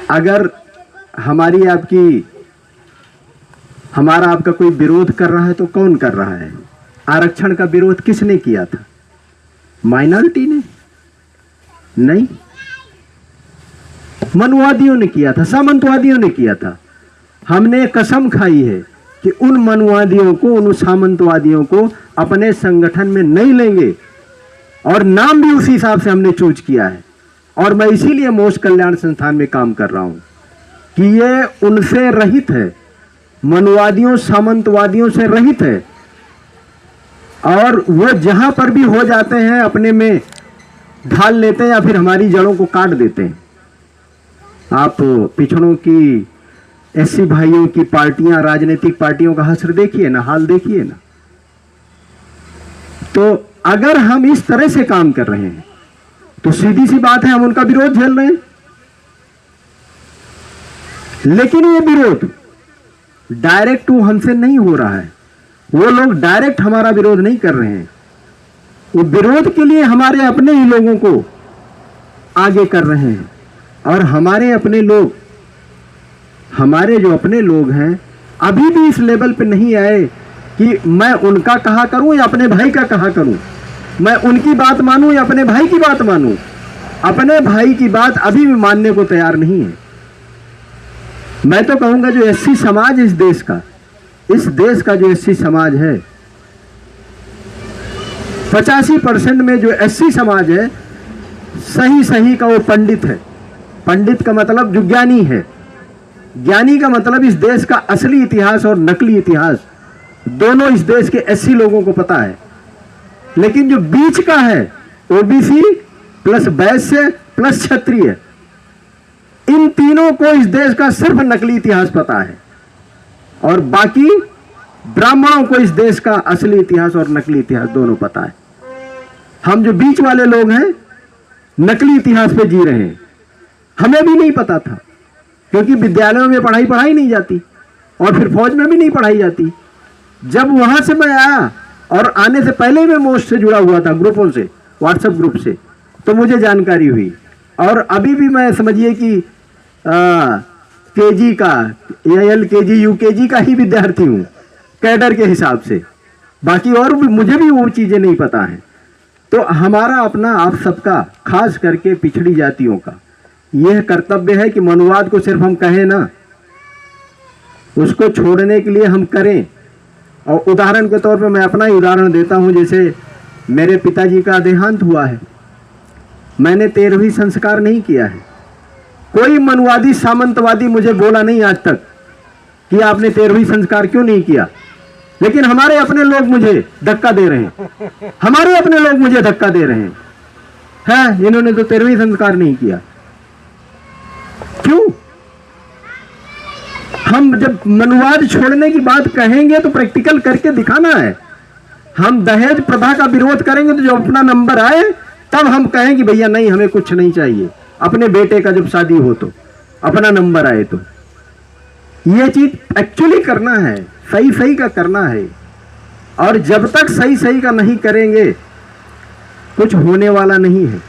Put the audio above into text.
अगर हमारा आपका कोई विरोध कर रहा है तो कौन कर रहा है? आरक्षण का विरोध किसने किया था? माइनॉरिटी ने नहीं, मनुवादियों ने किया था, सामंतवादियों ने किया था। हमने कसम खाई है कि उन मनुवादियों को, उन सामंतवादियों को अपने संगठन में नहीं लेंगे, और नाम भी उसी हिसाब से हमने चूज किया है। और मैं इसीलिए मोक्ष कल्याण संस्थान में काम कर रहा हूं कि ये उनसे रहित है, मनुवादियों सामंतवादियों से रहित है, और वो जहां पर भी हो जाते हैं अपने में ढाल लेते हैं या फिर हमारी जड़ों को काट देते हैं। आप पिछड़ों की, एससी भाइयों की पार्टियां, राजनीतिक पार्टियों का हश्र देखिए ना, हाल देखिए ना। तो अगर हम इस तरह से काम कर रहे हैं तो सीधी सी बात है हम उनका विरोध झेल रहे हैं। लेकिन ये विरोध डायरेक्ट हमसे नहीं हो रहा है, वो लोग डायरेक्ट हमारा विरोध नहीं कर रहे हैं, वो विरोध के लिए हमारे अपने ही लोगों को आगे कर रहे हैं। और हमारे अपने लोग, हमारे जो अपने लोग हैं अभी भी इस लेवल पे नहीं आए कि मैं उनका कहा करूं या अपने भाई का कहा करूं, मैं उनकी बात मानूं या अपने भाई की बात मानूं। अपने भाई की बात अभी भी मानने को तैयार नहीं है। मैं तो कहूंगा जो एससी समाज इस देश का जो एससी समाज है, 85% में जो एससी समाज है, सही का वो पंडित है। पंडित का मतलब जो ज्ञानी है, ज्ञानी का मतलब इस देश का असली इतिहास और नकली इतिहास दोनों इस देश के एससी लोगों को पता है। लेकिन जो बीच का है, ओबीसी प्लस वैश्य प्लस क्षत्रिय, इन तीनों को इस देश का सिर्फ नकली इतिहास पता है, और बाकी ब्राह्मणों को इस देश का असली इतिहास और नकली इतिहास दोनों पता है। हम जो बीच वाले लोग हैं नकली इतिहास पे जी रहे हैं। हमें भी नहीं पता था, क्योंकि विद्यालयों में पढ़ाई नहीं जाती और फिर फौज में भी नहीं पढ़ाई जाती। जब वहां से मैं आया, और आने से पहले मैं मोस्ट से जुड़ा हुआ था, ग्रुपों से, व्हाट्सएप ग्रुप से, तो मुझे जानकारी हुई। और अभी भी मैं समझिए कि केजी का या LKG UKG का ही विद्यार्थी हूँ कैडर के हिसाब से। बाकी और भी मुझे भी वो चीजें नहीं पता है। तो हमारा अपना, आप सबका, खास करके पिछड़ी जातियों का यह कर्तव्य है कि मनुवाद को सिर्फ हम कहें ना, उसको छोड़ने के लिए हम करें। और उदाहरण के तौर पे मैं अपना ही उदाहरण देता हूं। जैसे मेरे पिताजी का देहांत हुआ है, मैंने 13वीं संस्कार नहीं किया है। कोई मनुवादी सामंतवादी मुझे बोला नहीं आज तक कि आपने 13वीं संस्कार क्यों नहीं किया। लेकिन हमारे अपने लोग मुझे धक्का दे रहे हैं, हमारे अपने लोग मुझे धक्का दे रहे हैं, इन्होंने तो 13वीं संस्कार नहीं किया। क्यों? हम जब मनुवाद छोड़ने की बात कहेंगे तो प्रैक्टिकल करके दिखाना है। हम दहेज प्रथा का विरोध करेंगे तो जब अपना नंबर आए तब हम कहें कि भैया नहीं, हमें कुछ नहीं चाहिए। अपने बेटे का जब शादी हो तो अपना नंबर आए तो यह चीज एक्चुअली करना है, सही का करना है। और जब तक सही का नहीं करेंगे कुछ होने वाला नहीं है।